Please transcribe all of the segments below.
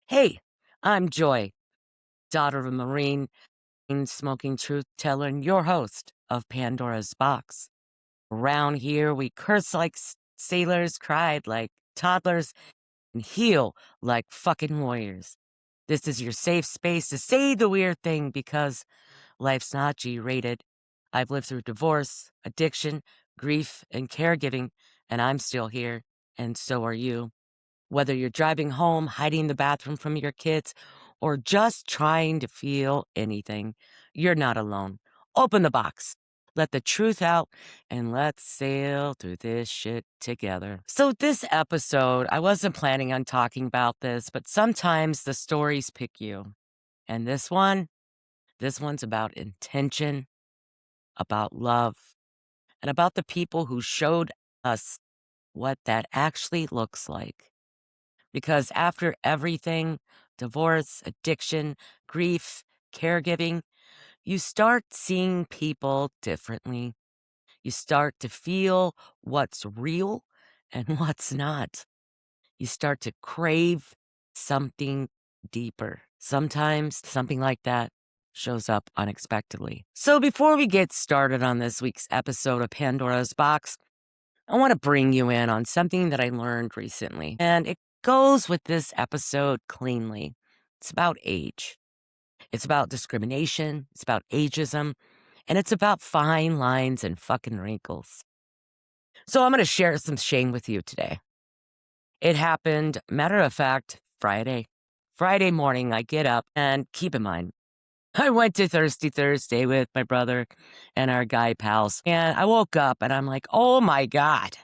Hey, I'm Joy, daughter of a Marine, smoking truth teller, and your host of Pandora's Box. Around here, we curse like sailors, cried like toddlers, and heal like fucking warriors. This is your safe space to say the weird thing because life's not G rated. I've lived through divorce, addiction, grief, and caregiving, and I'm still here, and so are you. Whether you're driving home, hiding in the bathroom from your kids, or just trying to feel anything, you're not alone. Open the box, let the truth out, and let's sail through this shit together. So, this episode, I wasn't planning on talking about this, but sometimes the stories pick you. And this one's about intention, about love, and about the people who showed us what that actually looks like. Because after everything, divorce, addiction, grief, caregiving, you start seeing people differently. You start to feel what's real and what's not. You start to crave something deeper. Sometimes something like that shows up unexpectedly. So before we get started on this week's episode of Pandora's Box, I want to bring you in on something that I learned recently, and it goes with this episode cleanly. It's about age, it's about discrimination, it's about ageism, and it's about fine lines and fucking wrinkles. So I'm going to share some shame with you today. It happened, matter of fact, Friday. Friday morning, I get up, and keep in mind, I went to Thirsty Thursday with my brother and our guy pals, and I woke up and I'm like, oh my God.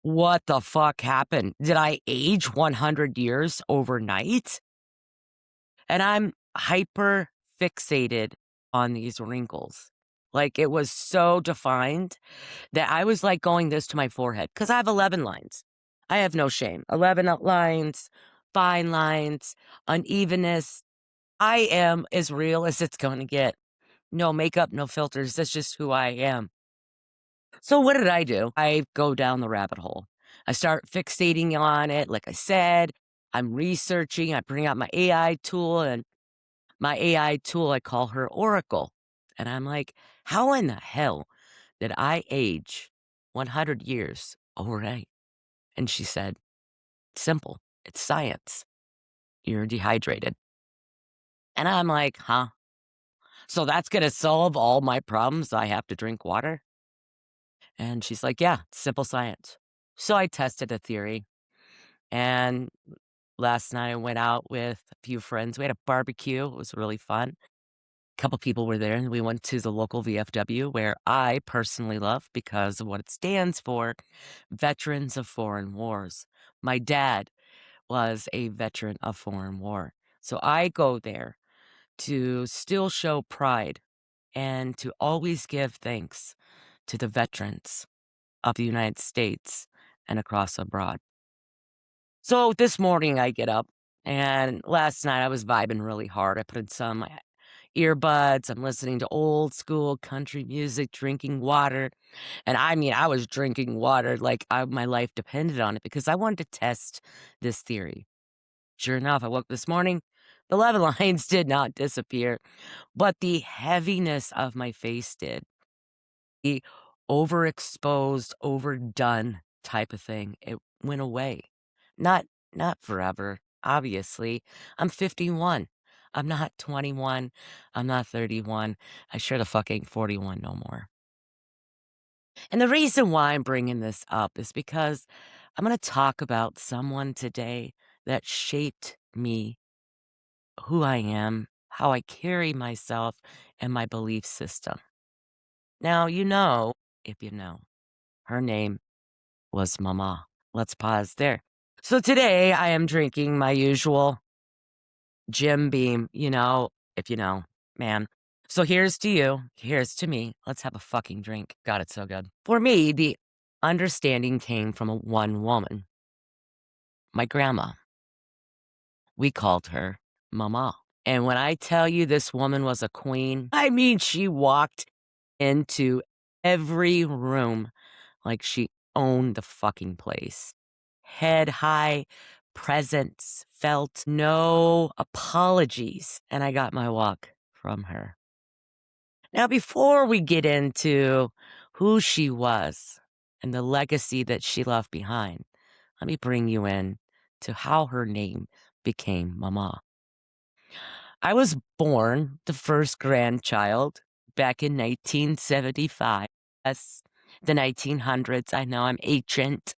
What the fuck happened? Did I age 100 years overnight? And I'm hyper fixated on these wrinkles. Like it was so defined that I was like going this to my forehead because I have 11 lines. I have no shame. 11 lines, fine lines, unevenness. I am as real as it's going to get. No makeup, no filters. That's just who I am. So what did I do? I go down the rabbit hole. I start fixating on it. Like I said, I'm researching. I bring out my AI tool, and my AI tool, I call her Oracle. And I'm like, how in the hell did I age 100 years overnight? And she said, simple. It's science. You're dehydrated. And I'm like, huh? So that's going to solve all my problems. I have to drink water. And she's like, yeah, simple science. So I tested a theory. And last night I went out with a few friends. We had a barbecue. It was really fun. A couple people were there, and we went to the local VFW where I personally love because of what it stands for, Veterans of Foreign Wars. My dad was a veteran of foreign war. So I go there to still show pride and to always give thanks to the veterans of the United States and across abroad. So this morning I get up, and last night I was vibing really hard. I put in some earbuds. I'm listening to old school country music, drinking water. And I mean, I was drinking water like my life depended on it because I wanted to test this theory. Sure enough, I woke this morning. The 11 lines did not disappear, but the heaviness of my face did. The overexposed, overdone type of thing, it went away. Not not forever, obviously. I'm 51. I'm not 21. I'm not 31. I sure the fuck ain't 41 no more. And the reason why I'm bringing this up is because I'm going to talk about someone today that shaped me, who I am, how I carry myself, and my belief system. Now, if you know, her name was Mama. Let's pause there. So today I am drinking my usual Jim Beam, if you know, man. So here's to you. Here's to me. Let's have a fucking drink. God, it's so good. For me, the understanding came from one woman, my grandma. We called her Mama. And when I tell you this woman was a queen, I mean, she walked into every room like she owned the fucking place. Head high, presence, felt no apologies, and I got my walk from her. Now, before we get into who she was and the legacy that she left behind, let me bring you in to how her name became Mama. I was born the first grandchild back in 1975. Yes, the 1900s. I know I'm ancient.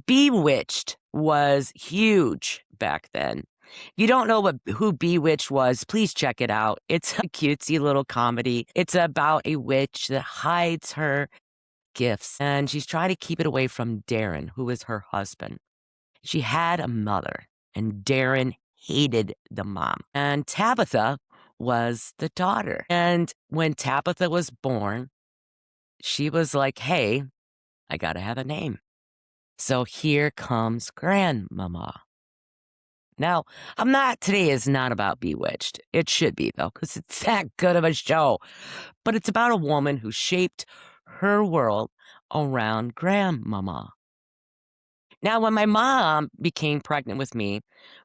Bewitched was huge back then. If you don't know who Bewitched was, please check it out. It's a cutesy little comedy. It's about a witch that hides her gifts, and she's trying to keep it away from Darren, who is her husband. She had a mother, and Darren hated the mom. And Tabitha was the daughter. And when Tabitha was born, she was like, hey, I got to have a name. So here comes Grandmama. Now, today is not about Bewitched. It should be, though, because it's that good of a show. But it's about a woman who shaped her world around Grandmama. Now, when my mom became pregnant with me,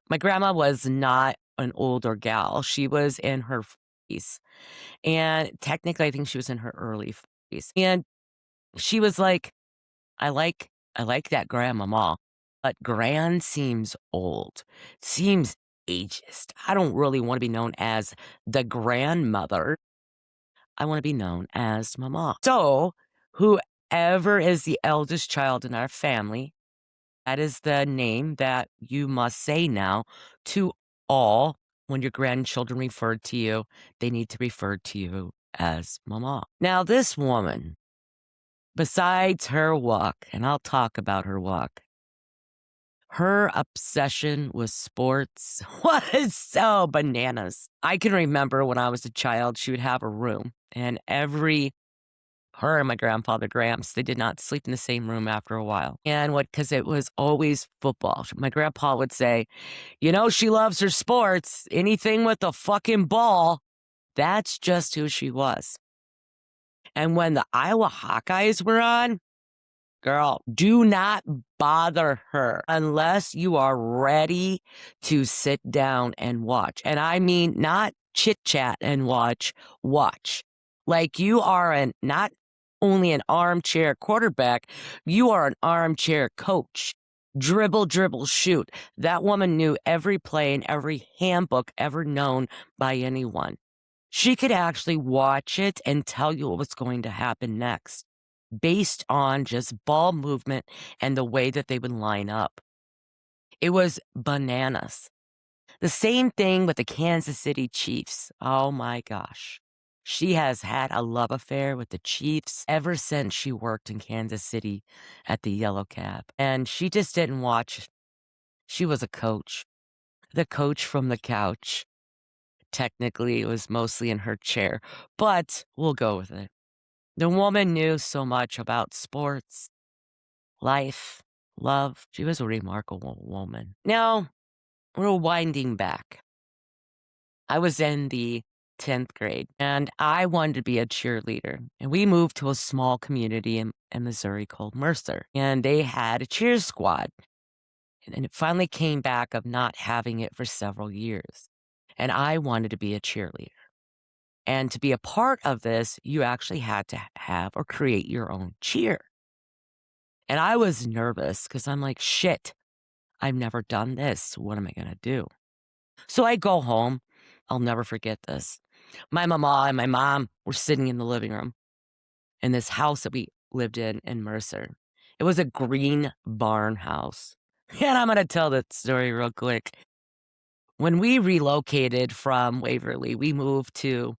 my grandma was not an older gal. She was in her 40s. And technically, I think she was in her early 40s. And she was like, I like that grandmama, but grand seems old, seems ageist. I don't really want to be known as the grandmother. I want to be known as mama. So, whoever is the eldest child in our family, that is the name that you must say now to all when your grandchildren refer to you. They need to refer to you as mama. Now, this woman, besides her walk, and I'll talk about her walk, her obsession with sports was so bananas. I can remember when I was a child, she would have a room, and her and my grandfather Gramps, they did not sleep in the same room after a while. And because it was always football. My grandpa would say, she loves her sports. Anything with a fucking ball, that's just who she was. And when the Iowa Hawkeyes were on, girl, do not bother her unless you are ready to sit down and watch. And I mean, not chit chat and watch. Like you are not only an armchair quarterback, you are an armchair coach. Dribble, dribble, shoot. That woman knew every play and every handbook ever known by anyone. She could actually watch it and tell you what was going to happen next based on just ball movement and the way that they would line up. It was bananas. The same thing with the Kansas City Chiefs. Oh my gosh. She has had a love affair with the Chiefs ever since she worked in Kansas City at the Yellow Cab. And she just didn't watch. She was a coach. The coach from the couch. Technically, it was mostly in her chair, but we'll go with it. The woman knew so much about sports, life, love. She was a remarkable woman. Now, we're winding back. I was in the 10th grade and I wanted to be a cheerleader. And we moved to a small community in Missouri called Mercer. And they had a cheer squad. And it finally came back of not having it for several years. And I wanted to be a cheerleader. And to be a part of this, you actually had to have or create your own cheer. And I was nervous because I'm like, shit, I've never done this. What am I going to do? So I go home. I'll never forget this. My mama and my mom were sitting in the living room in this house that we lived in Mercer. It was a green barn house. And I'm going to tell that story real quick. When we relocated from Waverly, we moved to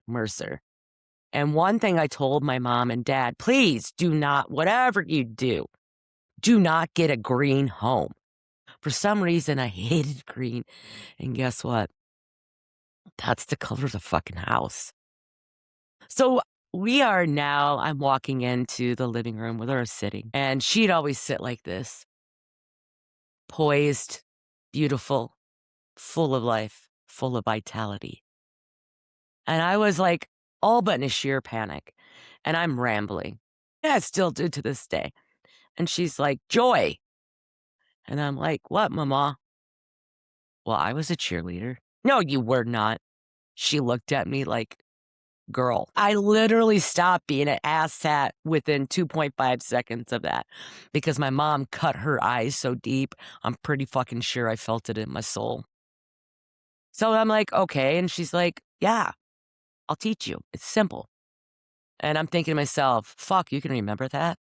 Mercer. And one thing I told my mom and dad, please do not, whatever you do not get a green home. For some reason, I hated green. And guess what? That's the color of the fucking house. So I'm walking into the living room where they're sitting. And she'd always sit like this, poised, beautiful, full of life, full of vitality. And I was like, all but in a sheer panic. And I'm rambling. And I still do to this day. And she's like, Joy. And I'm like, what, Mama? Well, I was a cheerleader. No, you were not. She looked at me like, girl. I literally stopped being an asshat within 2.5 seconds of that because my mom cut her eyes so deep. I'm pretty fucking sure I felt it in my soul. So I'm like, okay. And she's like, yeah, I'll teach you. It's simple. And I'm thinking to myself, fuck, you can remember that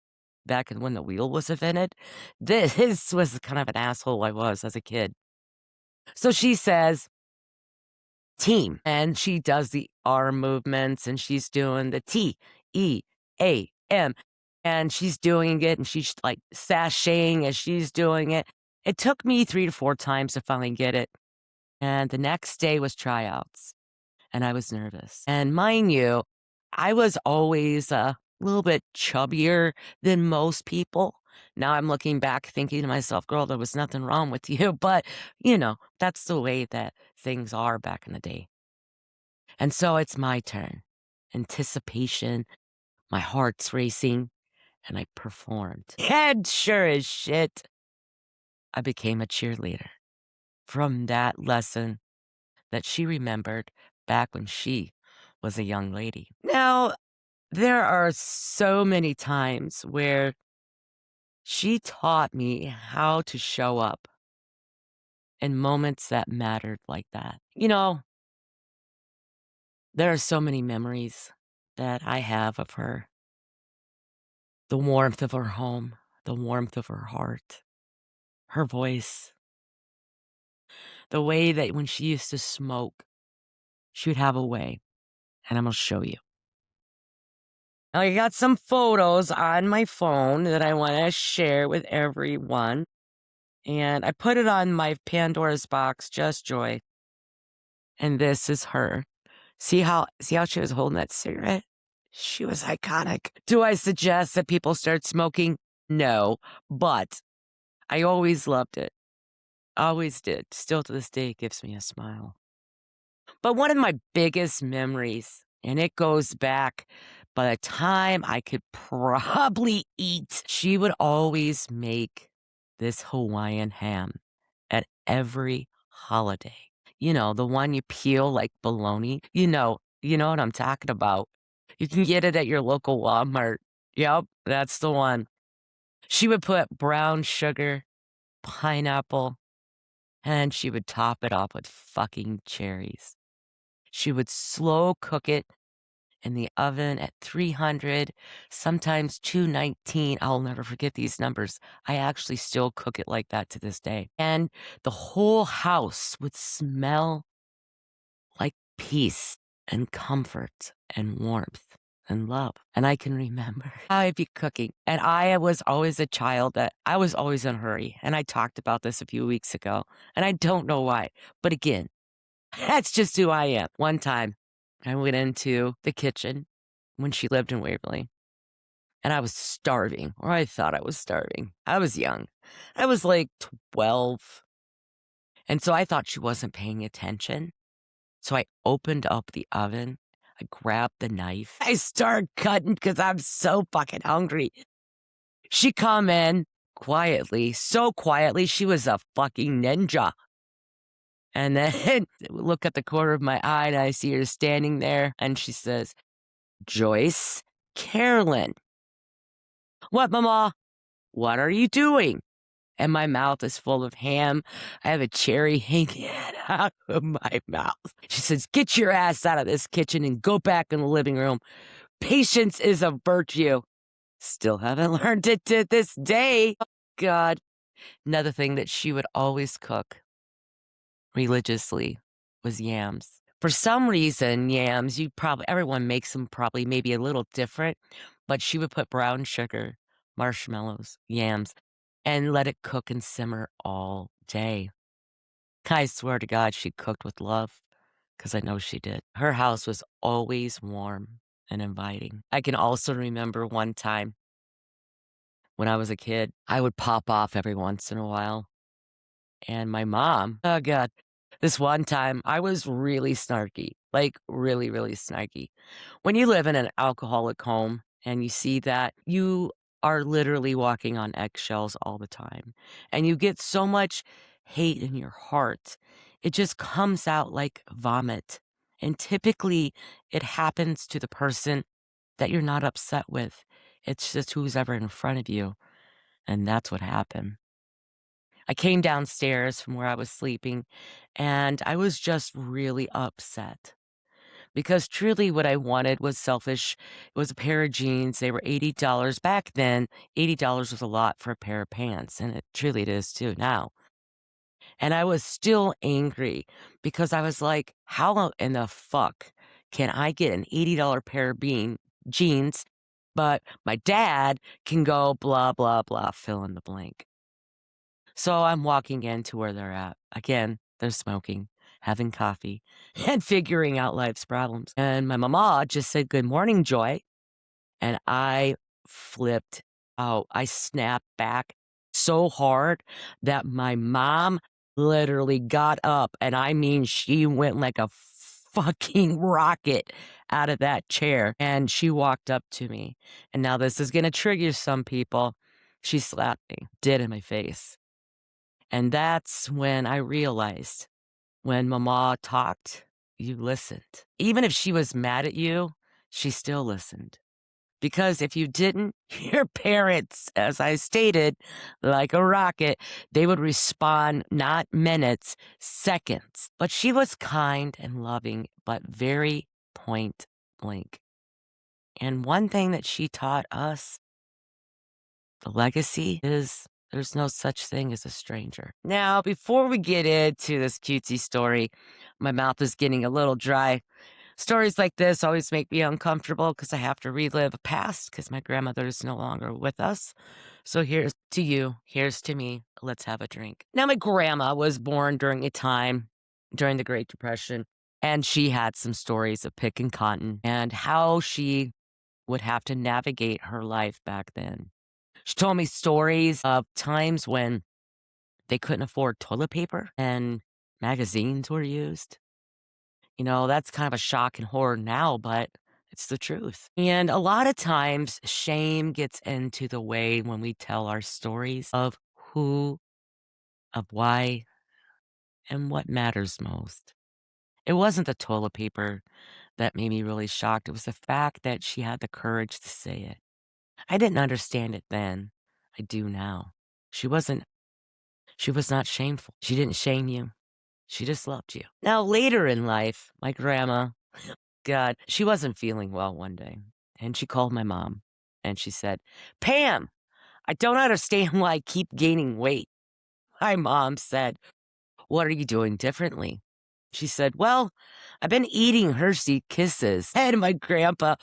back when the wheel was invented? This was kind of an asshole I was as a kid. So she says, team. And she does the arm movements and she's doing the TEAM. And she's doing it and she's like sashaying as she's doing it. It took me 3 to 4 times to finally get it. And the next day was tryouts. And I was nervous. And mind you, I was always a little bit chubbier than most people. Now I'm looking back thinking to myself, girl, there was nothing wrong with you. But, that's the way that things are back in the day. And so it's my turn. Anticipation, my heart's racing, and I performed. And sure as shit, I became a cheerleader from that lesson that she remembered back when she was a young lady. Now, there are so many times where she taught me how to show up in moments that mattered like that. There are so many memories that I have of her. The warmth of her home, the warmth of her heart, her voice, the way that when she used to smoke, she would have a way, and I'm gonna show you. I got some photos on my phone that I wanna share with everyone, and I put it on my Pandora's box, Just Joy, and this is her. See how she was holding that cigarette? She was iconic. Do I suggest that people start smoking? No, but I always loved it. Always did. Still to this day, it gives me a smile. But one of my biggest memories, and it goes back by the time I could probably eat, she would always make this Hawaiian ham at every holiday. The one you peel like bologna. You know what I'm talking about. You can get it at your local Walmart. Yep, that's the one. She would put brown sugar, pineapple, and she would top it off with fucking cherries. She would slow cook it in the oven at 300, sometimes 219. I'll never forget these numbers. I actually still cook it like that to this day. And the whole house would smell like peace and comfort and warmth and love. And I can remember I'd be cooking. And I was always a child that I was always in a hurry. And I talked about this a few weeks ago. And I don't know why. But again, that's just who I am. One time, I went into the kitchen when she lived in Waverly, and I was starving, or I thought I was starving. I was young. I was like 12. And so I thought she wasn't paying attention. So I opened up the oven. I grabbed the knife. I started cutting because I'm so fucking hungry. She come in quietly, so quietly, she was a fucking ninja. And then look at the corner of my eye and I see her standing there and she says, Joyce Carolyn. What, Mama? What are you doing? And my mouth is full of ham. I have a cherry hanging out of my mouth. She says, get your ass out of this kitchen and go back in the living room. Patience is a virtue. Still haven't learned it to this day. Oh, God. Another thing that she would always cook religiously was yams. For some reason, yams, everyone makes them probably maybe a little different, but she would put brown sugar, marshmallows, yams, and let it cook and simmer all day. I swear to God, she cooked with love because I know she did. Her house was always warm and inviting. I can also remember one time when I was a kid, I would pop off every once in a while. And my mom, oh God, this one time I was really snarky, like really, really snarky. When you live in an alcoholic home and you see that, you are literally walking on eggshells all the time. And you get so much hate in your heart It just comes out like vomit. And typically, it happens to the person that you're not upset with. It's just who's ever in front of you. And that's what happened. I came downstairs from where I was sleeping, and I was just really upset because truly what I wanted was selfish. It was a pair of jeans. They were $80 back then. $80 was a lot for a pair of pants, and it is too now. And I was still angry because I was like, how in the fuck can I get an $80 pair of jeans, but my dad can go blah, blah, blah, fill in the blank. So I'm walking into where they're at. Again, they're smoking, having coffee, and figuring out life's problems. And my mama just said, "Good morning, Joy." And I flipped out. I snapped back so hard that my mom literally got up. And I mean, she went like a fucking rocket out of that chair. And she walked up to me. And now this is going to trigger some people. She slapped me dead in my face. And that's when I realized when mama talked, you listened. Even if she was mad at you, she still listened. Because if you didn't, your parents, as I stated, like a rocket, they would respond not minutes, seconds. But she was kind and loving, but very point blank. And one thing that she taught us, the legacy is there's no such thing as a stranger. Now, before we get into this cutesy story, my mouth is getting a little dry. Stories like this always make me uncomfortable because I have to relive a past because my grandmother is no longer with us. So here's to you, here's to me. Let's have a drink. Now, my grandma was born during a time during the Great Depression, and she had some stories of picking cotton and how she would have to navigate her life back then. She told me stories of times when they couldn't afford toilet paper and magazines were used. That's kind of a shock and horror now, but it's the truth. And a lot of times, shame gets into the way when we tell our stories of who, of why, and what matters most. It wasn't the toilet paper that made me really shocked. It was the fact that she had the courage to say it. I didn't understand it then. I do now. She wasn't, she was not shameful. She didn't shame you. She just loved you. Now, later in life, my grandma, God, she wasn't feeling well one day. And she called my mom and she said, "Pam, I don't understand why I keep gaining weight." My mom said, "What are you doing differently?" She said, "Well, I've been eating Hershey Kisses." And my grandpa,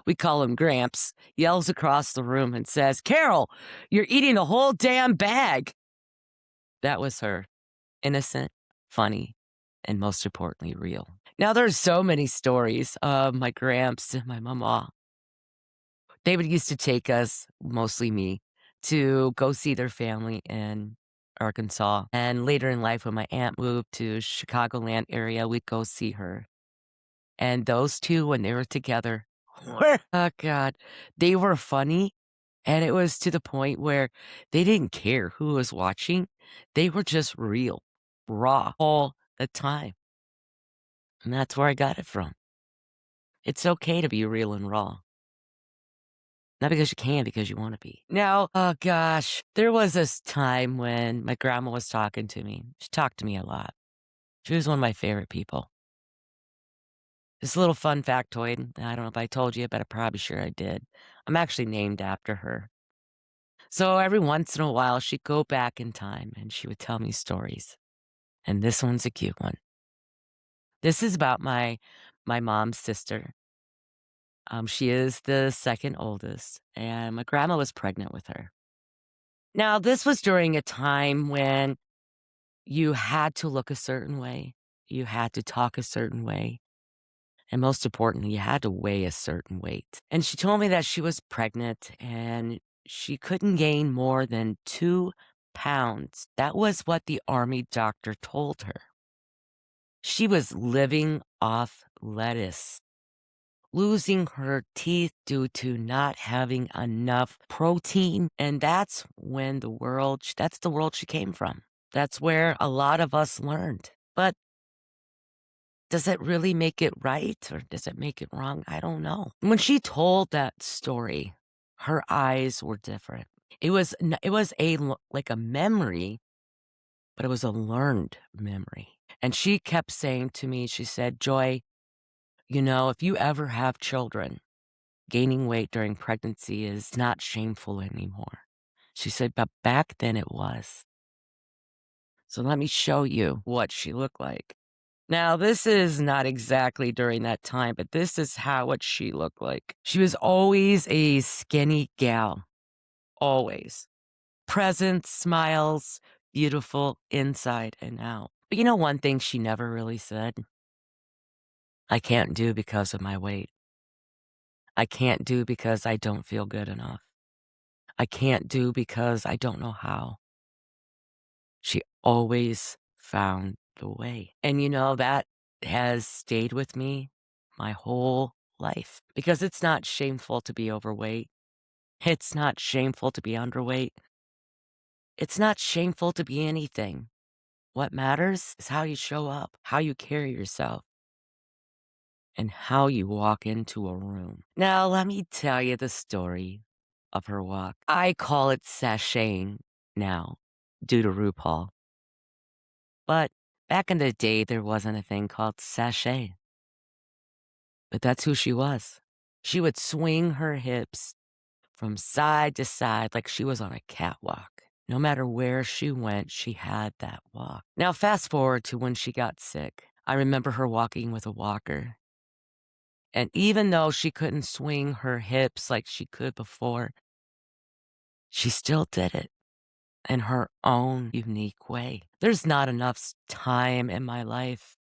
we call him Gramps, yells across the room and says, "Carol, you're eating a whole damn bag." That was her. Innocent, funny, and most importantly, real. Now, there's so many stories of my Gramps and my mama. They would used to take us, mostly me, to go see their family in Arkansas. And later in life, when my aunt moved to Chicagoland area, we'd go see her. And those two, when they were together, oh God, they were funny. And it was to the point where they didn't care who was watching. They were just real, raw all the time. And that's where I got it from. It's okay to be real and raw. Not because you can, because you want to be. Now, oh gosh, there was this time when my grandma was talking to me. She talked to me a lot. She was one of my favorite people. This little fun factoid, I don't know if I told you, but I'm probably sure I did. I'm actually named after her. So every once in a while, she'd go back in time and she would tell me stories. And this one's a cute one. This is about my mom's sister. She is the second oldest, and my grandma was pregnant with her. Now, this was during a time when you had to look a certain way, you had to talk a certain way, and most importantly, you had to weigh a certain weight. And she told me that she was pregnant and she couldn't gain more than 2 pounds. That was what the army doctor told her. She was living off lettuce, losing her teeth due to not having enough protein. And that's when that's the world she came from. That's where a lot of us learned. But Does it really make it right or does it make it wrong? I don't know. When she told that story, her eyes were different. It was like a memory, but it was a learned memory. And she kept saying to me, she said, "Joy, if you ever have children, gaining weight during pregnancy is not shameful anymore." She said, "But back then it was. So let me show you what she looked like." Now, this is not exactly during that time, but this is what she looked like. She was always a skinny gal, always. Present, smiles, beautiful inside and out. But one thing she never really said? I can't do because of my weight. I can't do because I don't feel good enough. I can't do because I don't know how. She always found the way. And that has stayed with me my whole life because it's not shameful to be overweight. It's not shameful to be underweight. It's not shameful to be anything. What matters is how you show up, how you carry yourself, and how you walk into a room. Now, let me tell you the story of her walk. I call it sashaying now due to RuPaul. But back in the day, there wasn't a thing called sachet. But that's who she was. She would swing her hips from side to side like she was on a catwalk. No matter where she went, she had that walk. Now, fast forward to when she got sick. I remember her walking with a walker. And even though she couldn't swing her hips like she could before, she still did it in her own unique way. There's not enough time in my life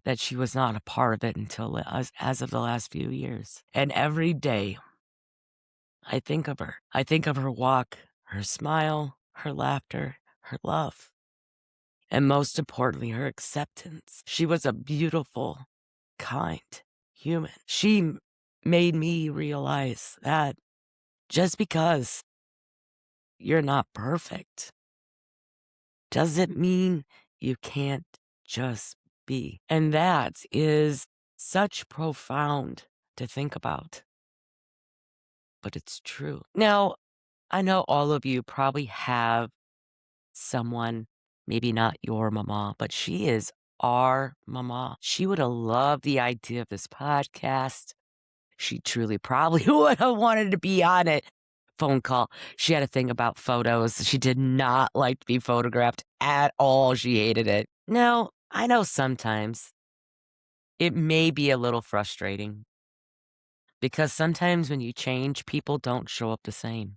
that she was not a part of it until as of the last few years. And every day, I think of her. I think of her walk, her smile, her laughter, her love, and most importantly, her acceptance. She was a beautiful, kind human. She made me realize that just because you're not perfect doesn't mean you can't just be. And that is such profound to think about, but it's true. Now, I know all of you probably have someone, maybe not your mama, but she is our mama. She would have loved the idea of this podcast. She truly probably would have wanted to be on it. Phone call. She had a thing about photos. She did not like to be photographed at all. She hated it. Now, I know sometimes it may be a little frustrating because sometimes when you change, people don't show up the same.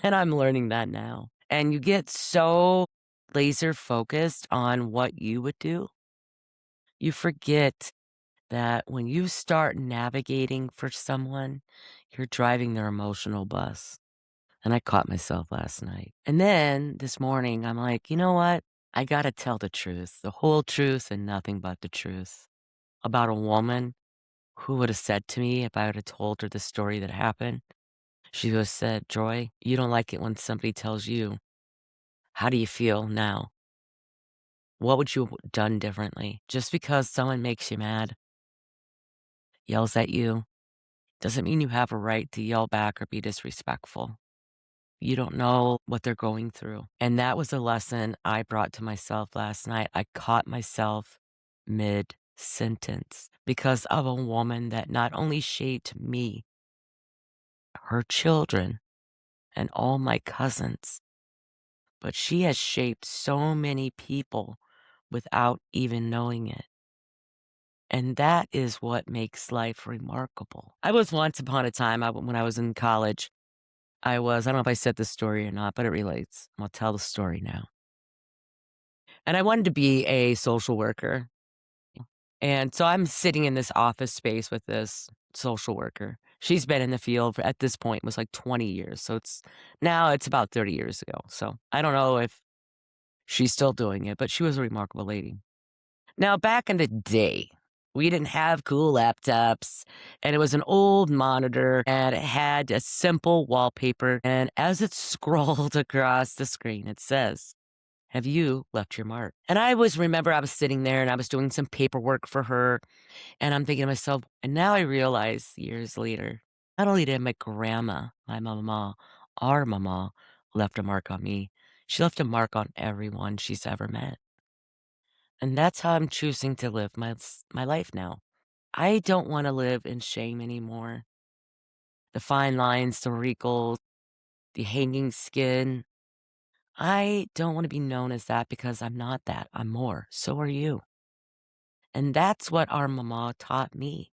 And I'm learning that now. And you get so laser focused on what you would do, you forget that when you start navigating for someone, you're driving their emotional bus. And I caught myself last night. And then this morning, I'm like, you know what? I got to tell the truth, the whole truth and nothing but the truth about a woman who would have said to me if I would have told her the story that happened. She would have said, "Joy, you don't like it when somebody tells you. How do you feel now? What would you have done differently? Just because someone makes you mad, yells at you, doesn't mean you have a right to yell back or be disrespectful. You don't know what they're going through." And that was a lesson I brought to myself last night. I caught myself mid sentence because of a woman that not only shaped me, her children, and all my cousins, but she has shaped so many people without even knowing it. And that is what makes life remarkable. I was once upon a time, when I was in college, I don't know if I said this story or not, but it relates. I'll tell the story now. And I wanted to be a social worker. And so I'm sitting in this office space with this social worker. She's been in the field at this point was like 20 years. So now it's about 30 years ago. So I don't know if she's still doing it, but she was a remarkable lady. Now, back in the day, we didn't have cool laptops, and it was an old monitor, and it had a simple wallpaper. And as it scrolled across the screen, it says, have you left your mark? And I always remember I was sitting there and I was doing some paperwork for her, and I'm thinking to myself, and now I realize years later, not only did my grandma, my mama, our mama, left a mark on me, she left a mark on everyone she's ever met. And that's how I'm choosing to live my life now. I don't want to live in shame anymore. The fine lines, the wrinkles, the hanging skin. I don't want to be known as that because I'm not that. I'm more. So are you. And that's what our mama taught me.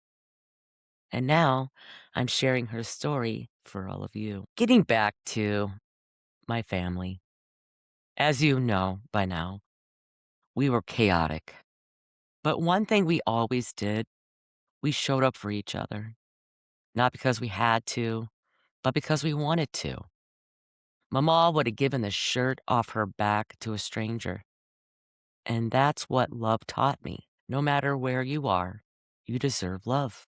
And now I'm sharing her story for all of you. Getting back to my family. As you know by now, we were chaotic. But one thing we always did, we showed up for each other. Not because we had to, but because we wanted to. Mama would have given the shirt off her back to a stranger. And that's what love taught me. No matter where you are, you deserve love.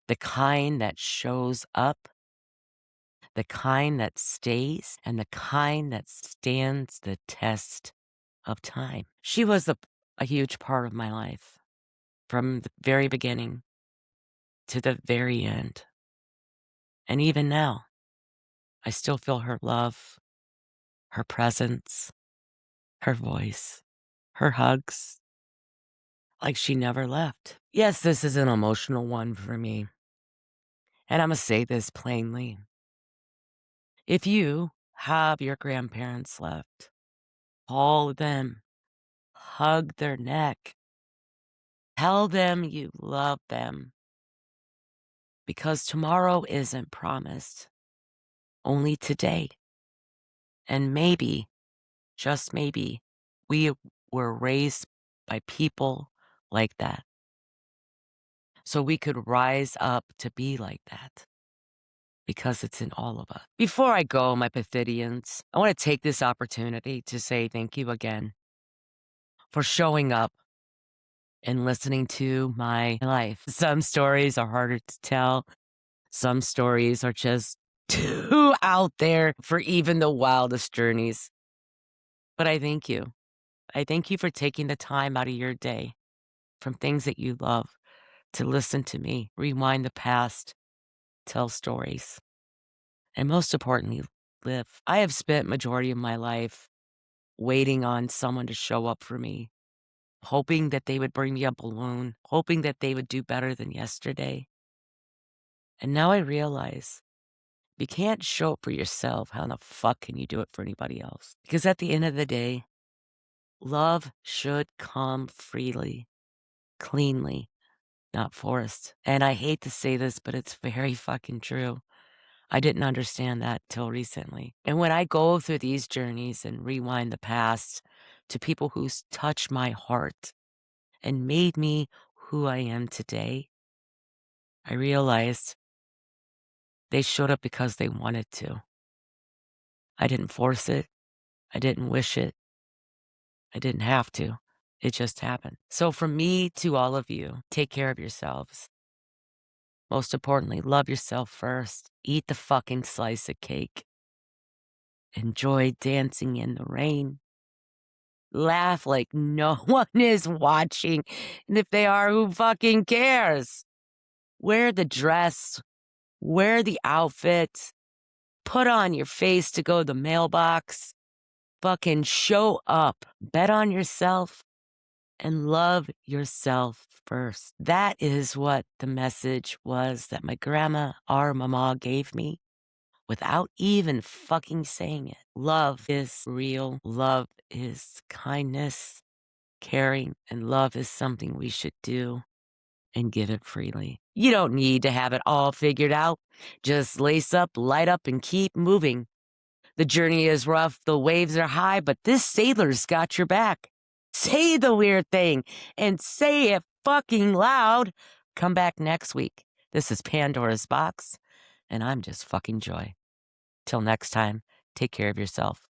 The kind that shows up, the kind that stays, and the kind that stands the test of time. She was a huge part of my life from the very beginning to the very end. And even now, I still feel her love, her presence, her voice, her hugs, like she never left. Yes, this is an emotional one for me. And I'm going to say this plainly. If you have your grandparents left, call them, hug their neck, tell them you love them, because tomorrow isn't promised, only today. And maybe, just maybe, we were raised by people like that. So we could rise up to be like that because it's in all of us. Before I go, my Pathidians, I want to take this opportunity to say thank you again for showing up and listening to my life. Some stories are harder to tell. Some stories are just too out there for even the wildest journeys. But I thank you. I thank you for taking the time out of your day from things that you love to listen to me, rewind the past, tell stories, and most importantly, live. I have spent majority of my life waiting on someone to show up for me, hoping that they would bring me a balloon, hoping that they would do better than yesterday. And now I realize if you can't show up for yourself, how in the fuck can you do it for anybody else? Because at the end of the day, love should come freely, cleanly, not forced. And I hate to say this, but it's very fucking true. I didn't understand that till recently. And when I go through these journeys and rewind the past to people who touched my heart and made me who I am today, I realized they showed up because they wanted to. I didn't force it. I didn't wish it. I didn't have to. It just happened. So from me to all of you, take care of yourselves. Most importantly, love yourself first. Eat the fucking slice of cake. Enjoy dancing in the rain. Laugh like no one is watching. And if they are, who fucking cares? Wear the dress. Wear the outfit. Put on your face to go to the mailbox. Fucking show up. Bet on yourself and love yourself first. That is what the message was that my grandma, our mama, gave me without even fucking saying it. Love is real. Love is kindness, caring, and love is something we should do and give it freely. You don't need to have it all figured out. Just lace up, light up, and keep moving. The journey is rough, the waves are high, but this sailor's got your back. Say the weird thing and say it fucking loud. Come back next week. This is Pandora's Box, and I'm just fucking Joy. Till next time, take care of yourself.